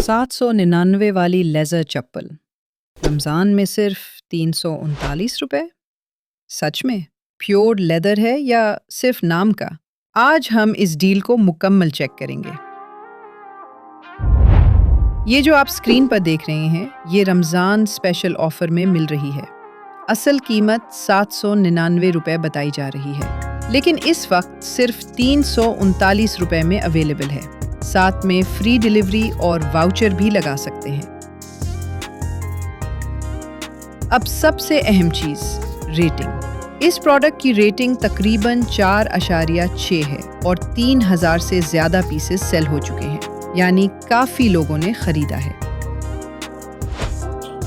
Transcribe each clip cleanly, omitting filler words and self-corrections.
799 वाली लेज़र चप्पल रमज़ान में सिर्फ 339 रुपए। सच में प्योर लेदर है या सिर्फ नाम का? आज हम इस डील को मुकम्मल चेक करेंगे। ये जो आप स्क्रीन पर देख रहे हैं, ये रमज़ान स्पेशल ऑफर में मिल रही है। असल कीमत 799 रुपए बताई जा रही है, लेकिन इस वक्त सिर्फ 339 रुपए में अवेलेबल है। साथ में फ्री डिलीवरी और वाउचर भी लगा सकते हैं। अब सबसे अहम चीज, रेटिंग। इस प्रोडक्ट की रेटिंग तकरीबन 4.6 है और 3000 से ज्यादा पीसेस सेल हो चुके हैं, यानी काफी लोगों ने खरीदा है।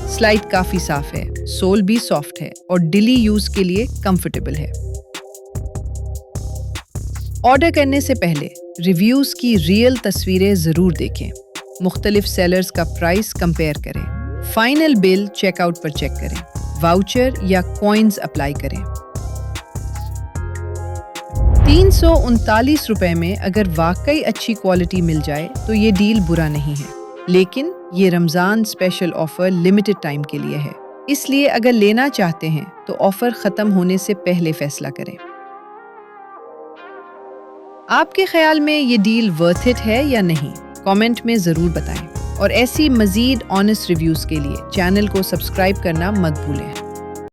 स्लाइड काफी साफ है, सोल भी सॉफ्ट है और डेली यूज के लिए कंफर्टेबल है। ऑर्डर करने से पहले रिव्यूज की रियल तस्वीरें जरूर देखें, मुख्तलिफ सेलर्स का प्राइस कंपेयर करें, फाइनल बिल चेकआउट पर चेक करें, वाउचर या कॉइन्स अप्लाई करें। 339 रुपए में अगर वाकई अच्छी क्वालिटी मिल जाए तो ये डील बुरा नहीं है, लेकिन ये Ramzan special offer limited time के लिए है, इसलिए अगर लेना चाहते हैं तो ऑफर खत्म होने से पहले फैसला करें। आपके ख्याल में ये डील वर्थ इट है या नहीं? कमेंट में ज़रूर बताएं और ऐसी मज़ीद ऑनेस्ट रिव्यूज़ के लिए चैनल को सब्सक्राइब करना मत भूलें।